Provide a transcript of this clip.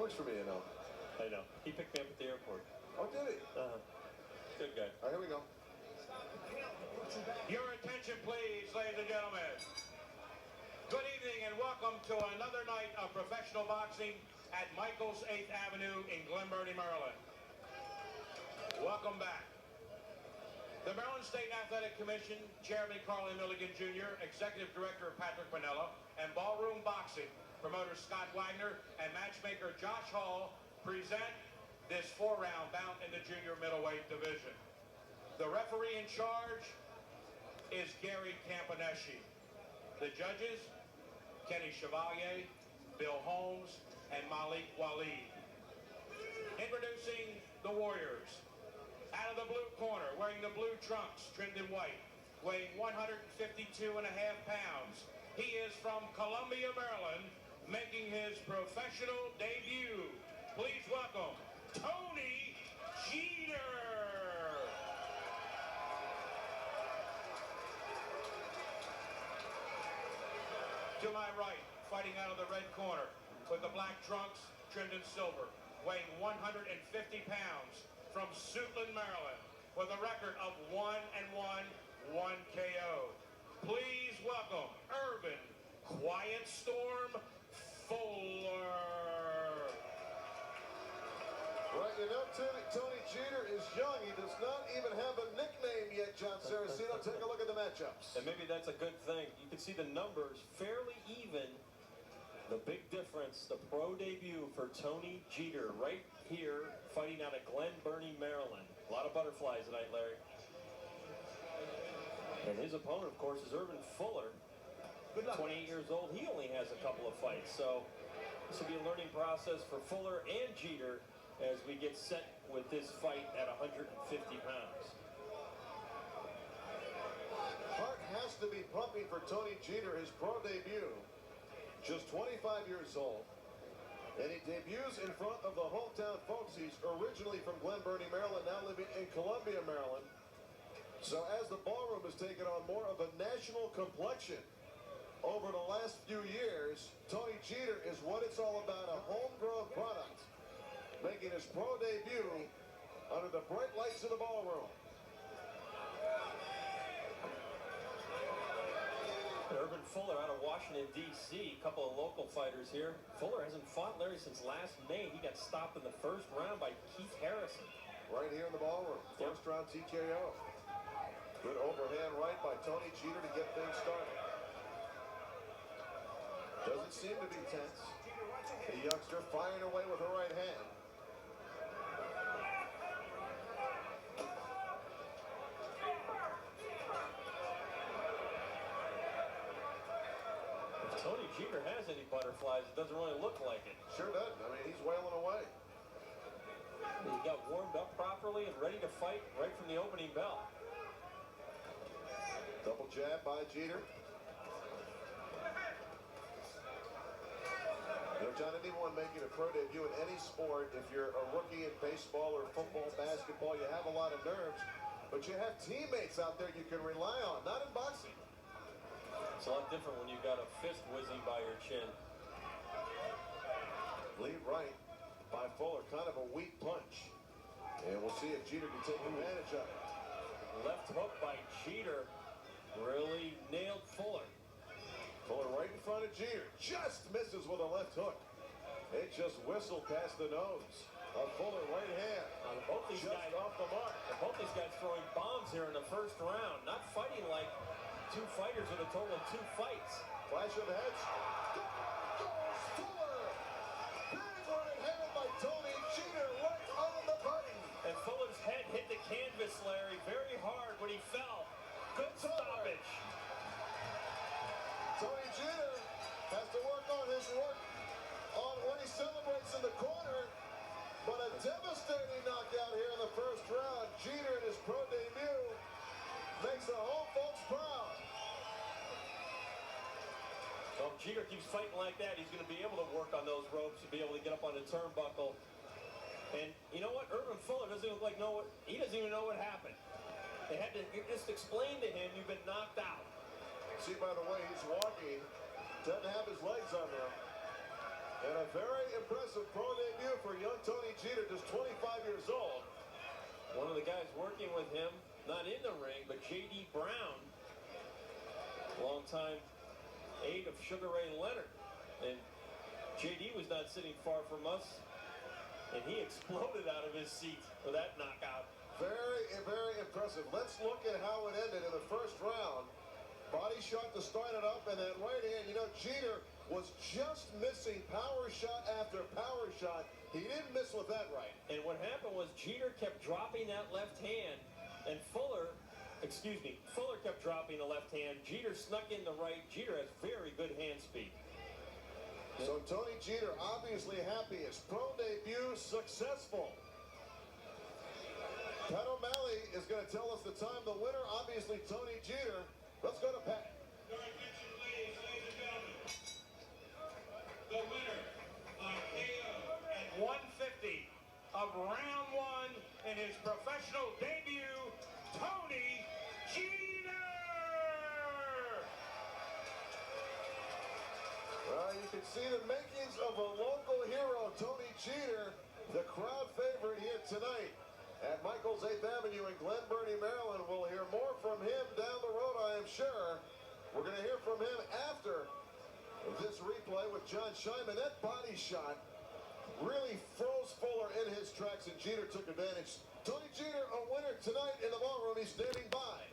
works for me, you know. I know. He picked me up at the airport. Oh, did he? Good guy. All right, here we go. Your attention, please, ladies and gentlemen. Good evening and welcome to another night of professional boxing at Michael's 8th Avenue in Glen Burnie, Maryland. Welcome back. The Maryland State Athletic Commission, Chairman Carly Milligan Jr., Executive Director Patrick Pinella, and Ballroom Boxing, promoter Scott Wagner, and matchmaker Josh Hall present this 4-round bout in the junior middleweight division. The referee in charge is Gary Campaneschi. The judges, Kenny Chevalier, Bill Holmes, and Malik Waleed. Introducing the Warriors. Out of the blue corner, wearing the blue trunks trimmed in white, weighing 152.5 pounds. He is from Columbia, Maryland, making his professional debut. Please welcome Tony Jeter. To my right, fighting out of the red corner, with the black trunks trimmed in silver, weighing 150 pounds, from Suitland, Maryland, with a record of 1-1, 1 KO. Please welcome Urban Quiet Storm Fuller. Right, you know, Tony Jeter is young. He does not even have a nickname yet, John Saraceno. Take a look at the matchups. And maybe that's a good thing. You can see the numbers fairly even. The big difference, the pro debut for Tony Jeter right here, fighting out of Glen Burnie, Maryland. A lot of butterflies tonight, Larry. And his opponent, of course, is Urban Fuller. 28 years old. He only has a couple of fights. So this will be a learning process for Fuller and Jeter as we get set with this fight at 150 pounds. Heart has to be pumping for Tony Jeter, his pro debut. Just 25 years old. And he debuts in front of the hometown folks. He's originally from Glen Burnie, Maryland, now living in Columbia, Maryland. So as the ballroom has taken on more of a national complexion over the last few years, Tony Jeter is what it's all about, a homegrown product, making his pro debut under the bright lights of the ballroom. Urban Fuller out of Washington, D.C. A couple of local fighters here. Fuller hasn't fought, Larry, since last May. He got stopped in the first round by Keith Harrison. Right here in the ballroom. First round TKO. Good overhand right by Tony Jeter to get things started. Doesn't seem to be tense. The youngster firing away with her right hand. Tony Jeter has any butterflies, it doesn't really look like it. Sure doesn't. I mean, he's wailing away. He got warmed up properly and ready to fight right from the opening bell. Double jab by Jeter. You know, John, anyone making a pro debut in any sport, if you're a rookie in baseball or football, basketball, you have a lot of nerves, but you have teammates out there you can rely on, not in boxing. It's a lot different when you've got a fist whizzing by your chin. Lead right by Fuller, kind of a weak punch. And we'll see if Jeter can take advantage of it. Left hook by Jeter really nailed Fuller. Fuller right in front of Jeter. Just misses with a left hook. It just whistled past the nose of Fuller right hand. Both these just guys off the mark. Both these guys throwing bombs here in the first round. Not fighting like two fighters with a total of 2 fights. Flash of heads. Goes Fuller. Big right hand by Tony Jeter right on the button. And Fuller's head hit the canvas, Larry, very hard when he fell. Good stoppage. Tony Jeter has to work on his work on when he celebrates in the corner. But a devastating knockout here in the first round. Jeter in his pro debut makes the home folks proud. Well, if Jeter keeps fighting like that, he's going to be able to work on those ropes and be able to get up on the turnbuckle. And you know what? Urban Fuller doesn't look like he doesn't even know what happened. They had to just explain to him, you've been knocked out. See, by the way, he's walking, doesn't have his legs on him. And a very impressive pro debut. Jeter, just 25 years old. One of the guys working with him, not in the ring, but J.D. Brown, longtime aide of Sugar Ray Leonard. And J.D. was not sitting far from us, and he exploded out of his seat for that knockout. Very, very impressive. Let's look at how it ended in the first round. Body shot to start it up, and that right hand, you know, Jeter was just missing power shot after power shot. He didn't miss with that right. And what happened was Jeter kept dropping that left hand, and Fuller kept dropping the left hand. Jeter snuck in the right. Jeter has very good hand speed. So Tony Jeter obviously happy. His pro debut successful. Pat O'Malley is going to tell us the time. The winner, obviously, Tony Jeter. Let's go to Pat. Your attention, ladies and gentlemen. The winner on KO at 150 of round one in his professional debut, Tony Jeter! Well, you can see the makings of a local hero, Tony Jeter, the crowd favorite here tonight at Michael's 8th Avenue in Glen Burnie, Maryland. We'll hear more from him down the road, I am sure. We're going to hear from him after this replay with John Scheinman. That body shot really froze Fuller in his tracks, and Jeter took advantage. Tony Jeter, a winner tonight in the ballroom. He's standing by.